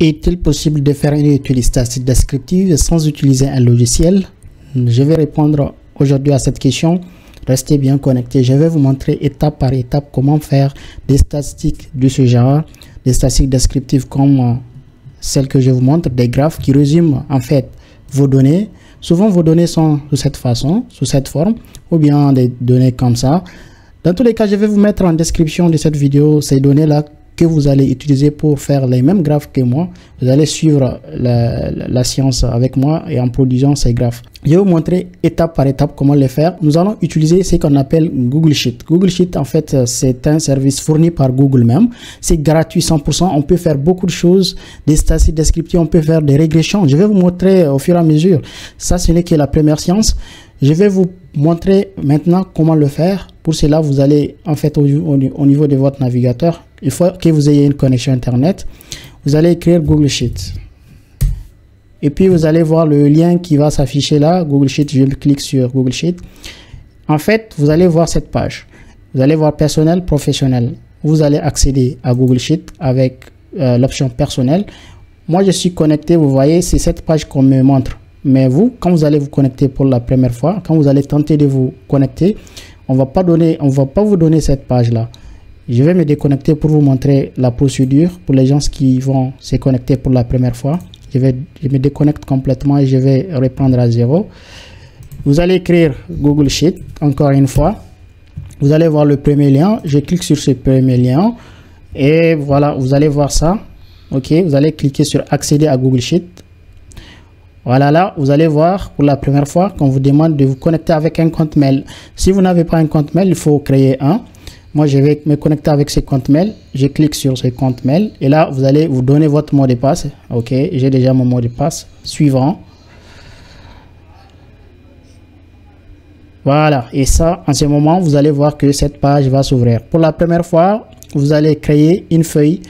Est-il possible de faire une étude statistique descriptive sans utiliser un logiciel? Je vais répondre aujourd'hui à cette question. Restez bien connectés. Je vais vous montrer étape par étape comment faire des statistiques de ce genre, des statistiques descriptives comme celles que je vous montre, des graphes qui résument en fait vos données. Souvent vos données sont de cette façon, sous cette forme, ou bien des données comme ça. Dans tous les cas, je vais vous mettre en description de cette vidéo ces données-là que vous allez utiliser pour faire les mêmes graphes que moi. Vous allez suivre la science avec moi et en produisant ces graphes. Je vais vous montrer étape par étape comment les faire. Nous allons utiliser ce qu'on appelle Google Sheet. Google Sheet, en fait, c'est un service fourni par Google même. C'est gratuit 100%. On peut faire beaucoup de choses, des statistiques descriptives, on peut faire des régressions. Je vais vous montrer au fur et à mesure. Ça, ce n'est que la première science. Je vais vous montrer maintenant comment le faire. Pour cela, vous allez, en fait, au niveau de votre navigateur, il faut que vous ayez une connexion Internet. Vous allez écrire Google Sheet. Et puis, vous allez voir le lien qui va s'afficher là, Google Sheet. Je clique sur Google Sheet. En fait, vous allez voir cette page. Vous allez voir personnel, professionnel. Vous allez accéder à Google Sheet avec l'option personnel. Moi, je suis connecté. Vous voyez, c'est cette page qu'on me montre. Mais vous, quand vous allez vous connecter pour la première fois, quand vous allez tenter de vous connecter, on va pas vous donner cette page-là. Je vais me déconnecter pour vous montrer la procédure pour les gens qui vont se connecter pour la première fois. Je me déconnecte complètement et je vais reprendre à zéro. Vous allez écrire Google Sheet encore une fois. Vous allez voir le premier lien. Je clique sur ce premier lien et voilà, vous allez voir ça. Ok, vous allez cliquer sur accéder à Google Sheet. Voilà, là, vous allez voir pour la première fois qu'on vous demande de vous connecter avec un compte mail. Si vous n'avez pas un compte mail, il faut créer un. Moi, je vais me connecter avec ce compte mail. Je clique sur ce compte mail. Et là, vous allez vous donner votre mot de passe. OK, j'ai déjà mon mot de passe. Suivant. Voilà. Et ça, en ce moment, vous allez voir que cette page va s'ouvrir. Pour la première fois, vous allez créer une feuille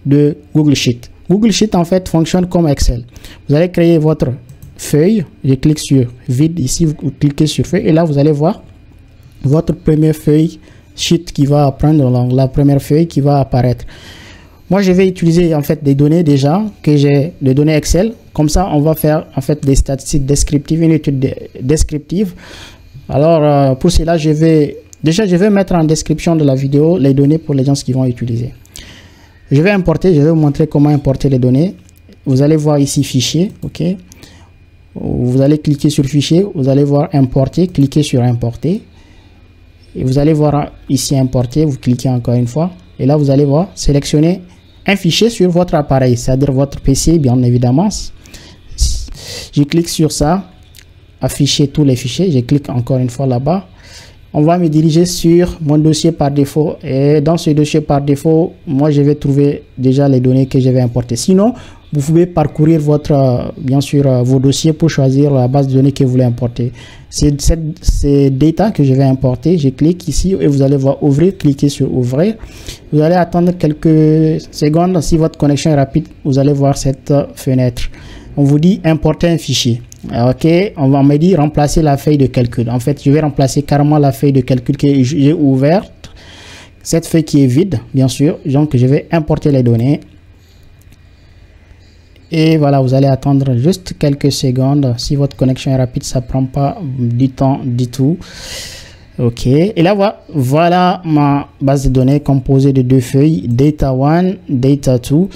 de Google Sheet. Google Sheet, en fait, fonctionne comme Excel. Vous allez créer votre feuille. Je clique sur vide. Ici, vous cliquez sur feuille. Et là, vous allez voir votre première feuille Sheet qui va prendre la première feuille qui va apparaître. Moi, je vais utiliser en fait des données déjà que j'ai, des données Excel. Comme ça, on va faire en fait des statistiques descriptives, une étude descriptive. Alors, pour cela, je vais mettre en description de la vidéo les données pour les gens qui vont utiliser. Je vais importer, je vais vous montrer comment importer les données. Vous allez voir ici fichier, ok. Vous allez cliquer sur fichier, vous allez voir importer, cliquez sur importer. Et vous allez voir ici importer, vous cliquez encore une fois. Et là, vous allez voir sélectionner un fichier sur votre appareil, c'est-à-dire votre PC, bien évidemment. Je clique sur ça, afficher tous les fichiers. Je clique encore une fois là-bas. On va me diriger sur mon dossier par défaut. Et dans ce dossier par défaut, moi, je vais trouver déjà les données que je vais importer. Sinon, vous pouvez parcourir bien sûr, vos dossiers pour choisir la base de données que vous voulez importer. C'est data que je vais importer. Je clique ici et vous allez voir ouvrir. Cliquez sur ouvrir. Vous allez attendre quelques secondes. Si votre connexion est rapide, vous allez voir cette fenêtre. On vous dit importer un fichier. Ok, on va me dire remplacer la feuille de calcul. En fait, je vais remplacer carrément la feuille de calcul que j'ai ouverte. Cette feuille qui est vide, bien sûr. Donc, je vais importer les données. Et voilà, vous allez attendre juste quelques secondes. Si votre connexion est rapide, ça prend pas du temps du tout. Ok, et là voilà ma base de données composée de deux feuilles, data 1, data 2.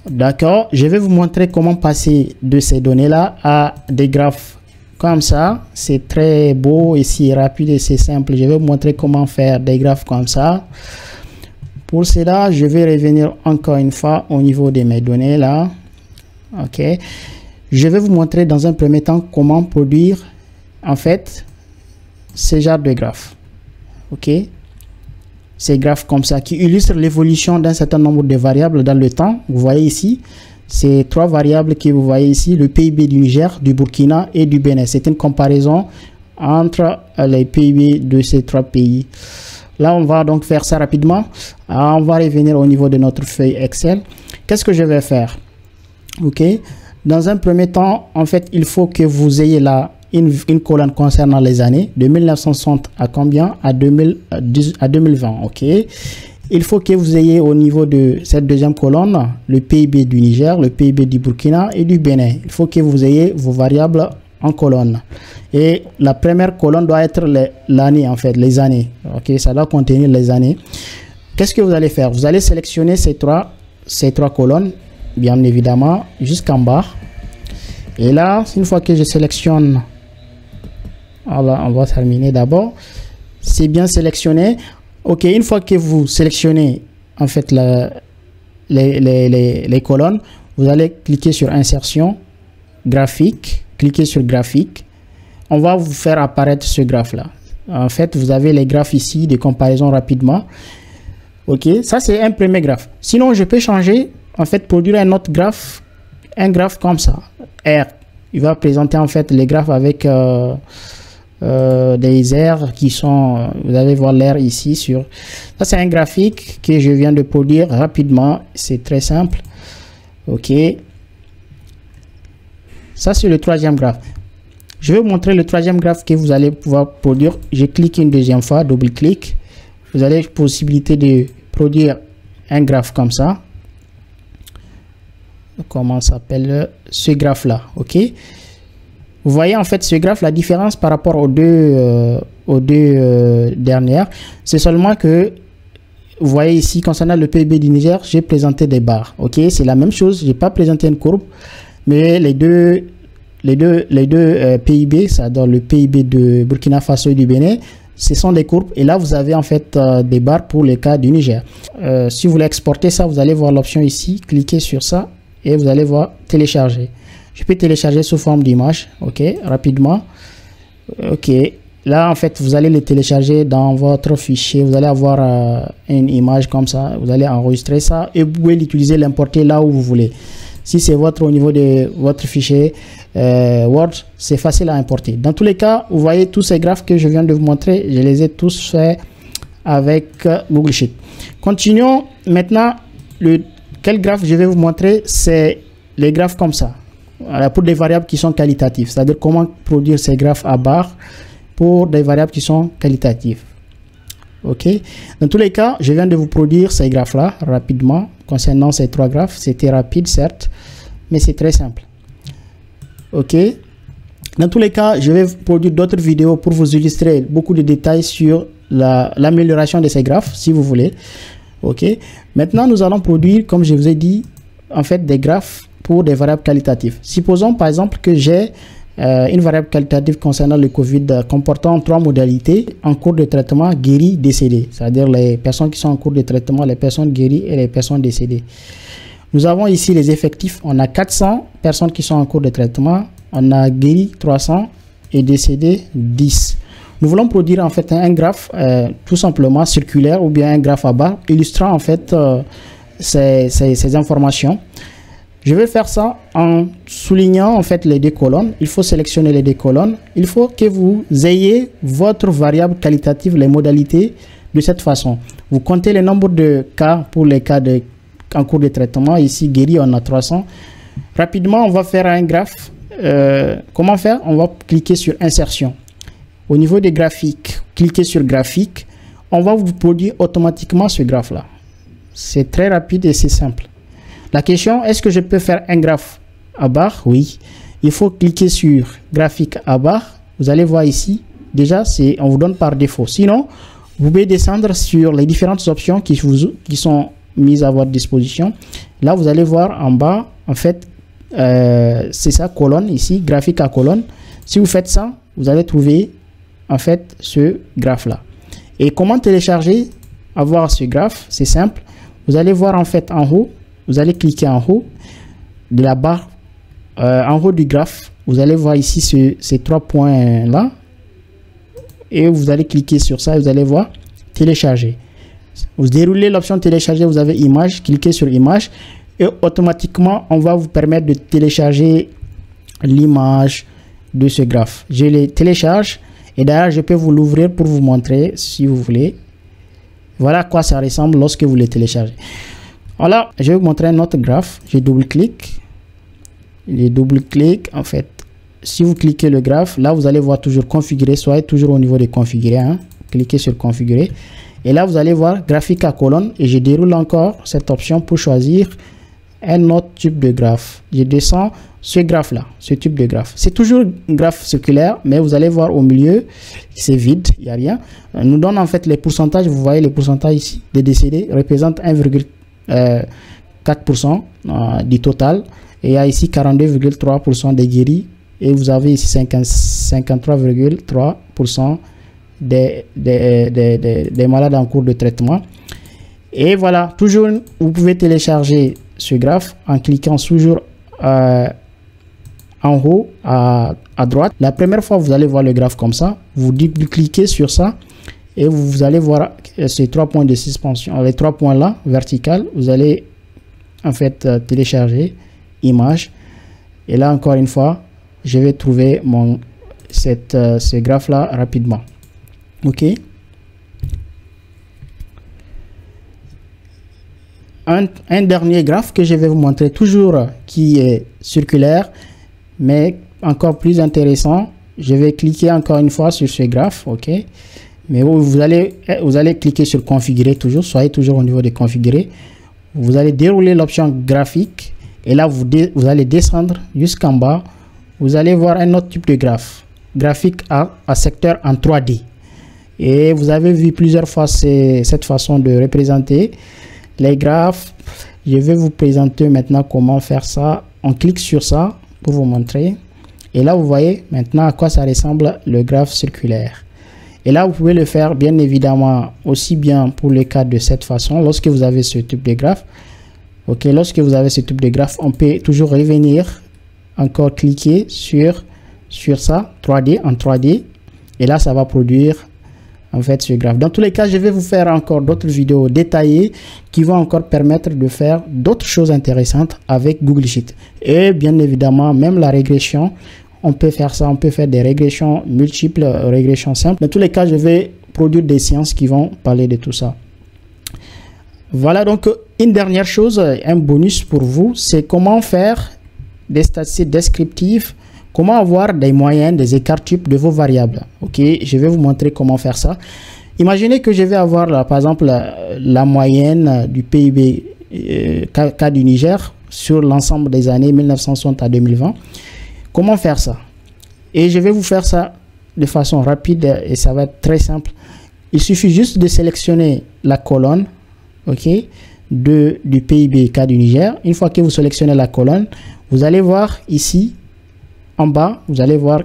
D'accord, je vais vous montrer comment passer de ces données là à des graphes comme ça. C'est très beau et c'est rapide et c'est simple. Je vais vous montrer comment faire des graphes comme ça. Pour cela, je vais revenir encore une fois au niveau de mes données là. Ok, je vais vous montrer dans un premier temps comment produire en fait ce genre de graphes. Ok, ces graphes comme ça qui illustrent l'évolution d'un certain nombre de variables dans le temps. Vous voyez ici, ces trois variables que vous voyez ici, le PIB du Niger, du Burkina et du Bénin. C'est une comparaison entre les PIB de ces trois pays. Là, on va donc faire ça rapidement. On va revenir au niveau de notre feuille Excel. Qu'est-ce que je vais faire? Ok, dans un premier temps, en fait, il faut que vous ayez là une colonne concernant les années de 1960 à combien? À 2020, ok. il faut que vous ayez au niveau de cette deuxième colonne le PIB du Niger, le PIB du Burkina et du Bénin. Il faut que vous ayez vos variables en colonne. Et la première colonne doit être l'année, en fait, les années. Ok, ça doit contenir les années. Qu'est-ce que vous allez faire? Vous allez sélectionner ces trois colonnes, bien évidemment, jusqu'en bas. Et là, une fois que je sélectionne, on va terminer d'abord. C'est bien sélectionné. Ok, une fois que vous sélectionnez en fait les colonnes, vous allez cliquer sur insertion, graphique, cliquez sur graphique. On va vous faire apparaître ce graphe là. En fait, vous avez les graphes ici de comparaison rapidement. Ok, ça c'est un premier graphe. Sinon, je peux changer, en fait, produire un autre graphe, un graphe comme ça, R. Il va présenter en fait les graphes avec des aires qui sont, vous allez voir l'air ici sur, ça c'est un graphique que je viens de produire rapidement, c'est très simple. Ok, ça c'est le troisième graphe. Je vais vous montrer le troisième graphe que vous allez pouvoir produire. Je clique une deuxième fois, double clic, vous avez la possibilité de produire un graphe comme ça. Comment s'appelle ce graphe là? Ok, vous voyez en fait ce graphe, la différence par rapport aux deux dernières, c'est seulement que vous voyez ici concernant le PIB du Niger, j'ai présenté des barres. Ok, c'est la même chose, j'ai pas présenté une courbe, mais les deux PIB, ça donne le PIB de Burkina Faso et du Bénin, ce sont des courbes. Et là vous avez en fait des barres pour le cas du Niger. Si vous voulez exporter ça, vous allez voir l'option ici, cliquez sur ça et vous allez voir télécharger. Je peux télécharger sous forme d'image, ok, rapidement. Ok, là en fait vous allez le télécharger dans votre fichier, vous allez avoir une image comme ça, vous allez enregistrer ça et vous pouvez l'utiliser, l'importer là où vous voulez. Si c'est au niveau de votre fichier Word, c'est facile à importer. Dans tous les cas, vous voyez tous ces graphes que je viens de vous montrer, je les ai tous faits avec Google Sheet. Continuons maintenant. Quel graphe je vais vous montrer? C'est les graphes comme ça. Voilà, pour des variables qui sont qualitatives, c'est-à-dire comment produire ces graphes à barre pour des variables qui sont qualitatives. Ok, dans tous les cas, je viens de vous produire ces graphes là rapidement. Concernant ces trois graphes, c'était rapide certes, mais c'est très simple. Ok, dans tous les cas, je vais vous produire d'autres vidéos pour vous illustrer beaucoup de détails sur l'amélioration de ces graphes si vous voulez. Ok, maintenant nous allons produire, comme je vous ai dit, en fait des graphes pour des variables qualitatives. Supposons par exemple que j'ai une variable qualitative concernant le Covid comportant trois modalités: en cours de traitement, guéri, décédé. C'est-à-dire les personnes qui sont en cours de traitement, les personnes guéries et les personnes décédées. Nous avons ici les effectifs. On a 400 personnes qui sont en cours de traitement. On a guéri 300 et décédé 10. Nous voulons produire en fait un graphe tout simplement circulaire ou bien un graphe à barre illustrant en fait ces informations. Je vais faire ça en soulignant en fait les deux colonnes. Il faut sélectionner les deux colonnes. Il faut que vous ayez votre variable qualitative, les modalités de cette façon. Vous comptez le nombre de cas pour les cas en cours de traitement. Ici, guéri, on a 300. Rapidement, on va faire un graphe. Comment faire? On va cliquer sur insertion. Au niveau des graphiques, cliquez sur graphique. On va vous produire automatiquement ce graphe-là. C'est très rapide et c'est simple. La question, est-ce que je peux faire un graphe à barre? Oui. Il faut cliquer sur graphique à barre. Vous allez voir ici. Déjà, on vous donne par défaut. Sinon, vous pouvez descendre sur les différentes options qui sont mises à votre disposition. Là, vous allez voir en bas, en fait, c'est ça, colonne ici, graphique à colonne. Si vous faites ça, vous allez trouver en fait ce graphe-là. Et comment télécharger, avoir ce graphe? C'est simple. Vous allez voir en fait en haut. Vous allez cliquer en haut de la barre, en haut du graphe. Vous allez voir ici ces trois points là. Et vous allez cliquer sur ça et vous allez voir télécharger. Vous déroulez l'option télécharger, vous avez image, cliquez sur image et automatiquement on va vous permettre de télécharger l'image de ce graphe. Je les télécharge et d'ailleurs je peux vous l'ouvrir pour vous montrer si vous voulez. Voilà à quoi ça ressemble lorsque vous les téléchargez. Voilà, je vais vous montrer un autre graphe. Je double-clique. Je double-clique. En fait, si vous cliquez le graphe, là, vous allez voir toujours configurer. Soyez toujours au niveau de configurer. Hein. Cliquez sur configurer. Et là, vous allez voir graphique à colonne et je déroule encore cette option pour choisir un autre type de graphe. Je descends ce graphe là, ce type de graphe. C'est toujours un graphe circulaire, mais vous allez voir au milieu, c'est vide, il n'y a rien. Nous donne en fait les pourcentages. Vous voyez les pourcentages ici des décédés représentent 1,4% du total. Et il y a ici 42,3% des guéris. Et vous avez ici 53,3% des malades en cours de traitement. Et voilà, toujours, vous pouvez télécharger ce graphe en cliquant toujours en haut à droite. La première fois, vous allez voir le graphe comme ça. Vous cliquez sur ça et vous allez voir ces 3 points de suspension, les 3 points là, vertical. Vous allez en fait télécharger image. Et là, encore une fois, je vais trouver ce graphe là rapidement. OK. Un dernier graphe que je vais vous montrer, toujours qui est circulaire, mais encore plus intéressant. Je vais cliquer encore une fois sur ce graphe, OK. Mais vous allez cliquer sur configurer toujours, soyez toujours au niveau de configurer. Vous allez dérouler l'option graphique et là vous allez descendre jusqu'en bas. Vous allez voir un autre type de graphe, graphique à secteur en 3D. Et vous avez vu plusieurs fois cette façon de représenter les graphes. Je vais vous présenter maintenant comment faire ça. On clique sur ça pour vous montrer. Et là, vous voyez maintenant à quoi ça ressemble le graphe circulaire. Et là, vous pouvez le faire bien évidemment aussi bien pour le cas de cette façon. Lorsque vous avez ce type de graphe, OK, lorsque vous avez ce type de graphe, on peut toujours revenir, encore cliquer sur ça, 3D, en 3D. Et là, ça va produire en fait ce graphe. Dans tous les cas, je vais vous faire encore d'autres vidéos détaillées qui vont encore permettre de faire d'autres choses intéressantes avec Google Sheet. Et bien évidemment, même la régression, on peut faire ça, on peut faire des régressions multiples, régressions simples. Dans tous les cas, je vais produire des séances qui vont parler de tout ça. Voilà, donc une dernière chose, un bonus pour vous, c'est comment faire des statistiques descriptives. Comment avoir des moyennes, des écarts types de vos variables. OK, je vais vous montrer comment faire ça. Imaginez que je vais avoir là, par exemple la moyenne du PIB cas du Niger sur l'ensemble des années 1960 à 2020. Comment faire ça? Et je vais vous faire ça de façon rapide et ça va être très simple. Il suffit juste de sélectionner la colonne, OK, du PIB cas du Niger. Une fois que vous sélectionnez la colonne, vous allez voir ici en bas, vous allez voir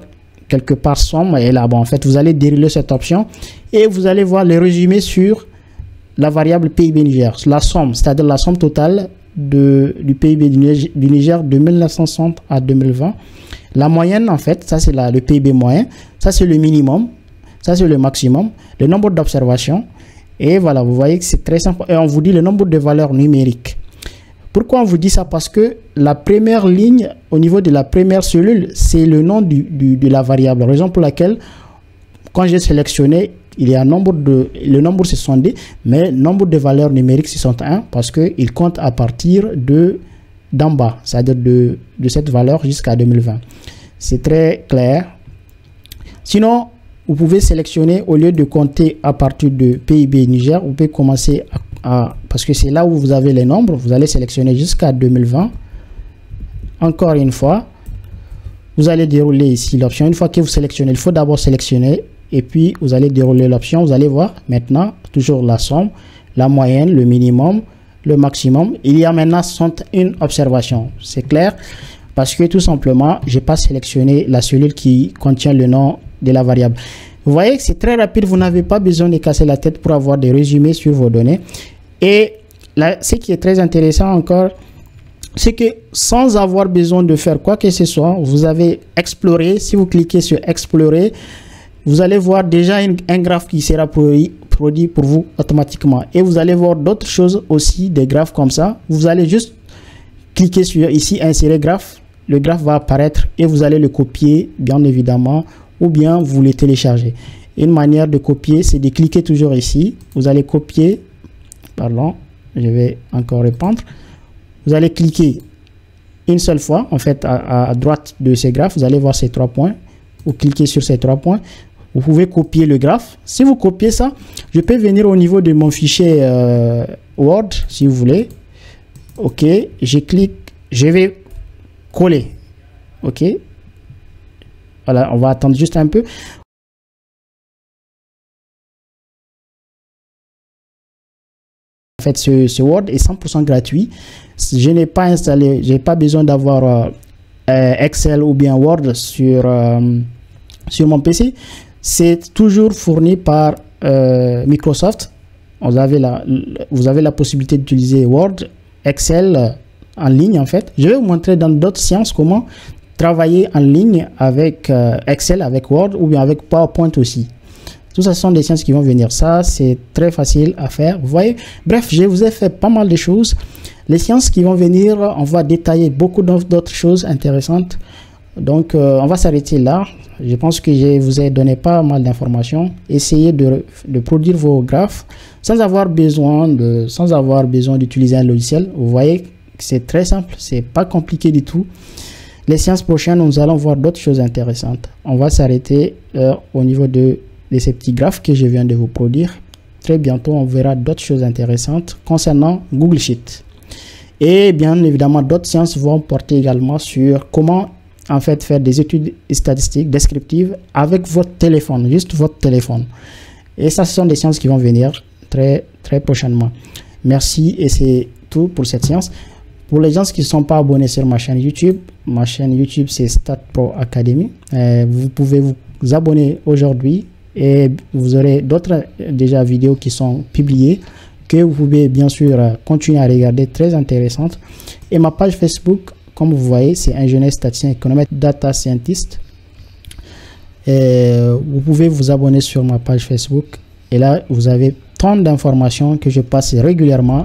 quelque part somme et là-bas, en fait, vous allez dérouler cette option et vous allez voir le résumé sur la variable PIB Niger, la somme, c'est-à-dire la somme totale du PIB du Niger de 1960 à 2020. La moyenne, en fait, ça c'est le PIB moyen, ça c'est le minimum, ça c'est le maximum, le nombre d'observations et voilà, vous voyez que c'est très simple et on vous dit le nombre de valeurs numériques. Pourquoi on vous dit ça? Parce que la première ligne, au niveau de la première cellule, c'est le nom de la variable. Raison pour laquelle, quand j'ai sélectionné, il y a le nombre c'est 62, mais le nombre de valeurs numériques c'est 61 parce qu'il compte à partir d'en bas, c'est-à-dire de cette valeur jusqu'à 2020. C'est très clair. Sinon, vous pouvez sélectionner, au lieu de compter à partir de PIB Niger, vous pouvez commencer parce que c'est là où vous avez les nombres, vous allez sélectionner jusqu'à 2020. Encore une fois, vous allez dérouler ici l'option. Une fois que vous sélectionnez, il faut d'abord sélectionner et puis vous allez dérouler l'option. Vous allez voir maintenant toujours la somme, la moyenne, le minimum, le maximum. Il y a maintenant 61 observations. C'est clair parce que tout simplement, je n'ai pas sélectionné la cellule qui contient le nom de la variable. Vous voyez que c'est très rapide, vous n'avez pas besoin de casser la tête pour avoir des résumés sur vos données. Et là, ce qui est très intéressant encore, c'est que sans avoir besoin de faire quoi que ce soit, vous avez exploré. Si vous cliquez sur explorer, vous allez voir déjà un graphe qui sera produit pour vous automatiquement. Et vous allez voir d'autres choses aussi, des graphes comme ça. Vous allez juste cliquer sur ici, insérer graphe. Le graphe va apparaître et vous allez le copier, bien évidemment, ou bien vous le téléchargez. Une manière de copier, c'est de cliquer toujours ici. Vous allez copier, pardon, je vais encore répondre. Vous allez cliquer une seule fois, en fait, à droite de ces graphes. Vous allez voir ces 3 points. Vous cliquez sur ces 3 points. Vous pouvez copier le graphe. Si vous copiez ça, je peux venir au niveau de mon fichier Word, si vous voulez. OK, je clique, je vais coller. OK. Voilà, on va attendre juste un peu. En fait, ce Word est 100% gratuit. Je n'ai pas installé, j'ai pas besoin d'avoir Excel ou bien Word sur mon PC. C'est toujours fourni par Microsoft. Vous avez la possibilité d'utiliser Word, Excel en ligne en fait. Je vais vous montrer dans d'autres séances comment travailler en ligne avec Excel, avec Word ou bien avec PowerPoint aussi. Tout ça, ce sont des séances qui vont venir. Ça, c'est très facile à faire. Vous voyez, bref, je vous ai fait pas mal de choses. Les séances qui vont venir, on va détailler beaucoup d'autres choses intéressantes. Donc, on va s'arrêter là. Je pense que je vous ai donné pas mal d'informations. Essayez de produire vos graphes sans avoir besoin d'utiliser un logiciel. Vous voyez que c'est très simple, c'est pas compliqué du tout. Les séances prochaines, nous allons voir d'autres choses intéressantes. On va s'arrêter au niveau de ces petits graphes que je viens de vous produire. Très bientôt, on verra d'autres choses intéressantes concernant Google Sheet. Et bien évidemment, d'autres séances vont porter également sur comment en fait faire des études statistiques descriptives avec votre téléphone, juste votre téléphone. Et ça, ce sont des séances qui vont venir très prochainement. Merci et c'est tout pour cette séance. Pour les gens qui ne sont pas abonnés sur ma chaîne YouTube c'est StatPro Academy. Vous pouvez vous abonner aujourd'hui et vous aurez d'autres déjà vidéos qui sont publiées que vous pouvez bien sûr continuer à regarder, très intéressantes. Et ma page Facebook, comme vous voyez, c'est ingénieur statisticien économètre data scientist. Et vous pouvez vous abonner sur ma page Facebook et là vous avez tant d'informations que je passe régulièrement.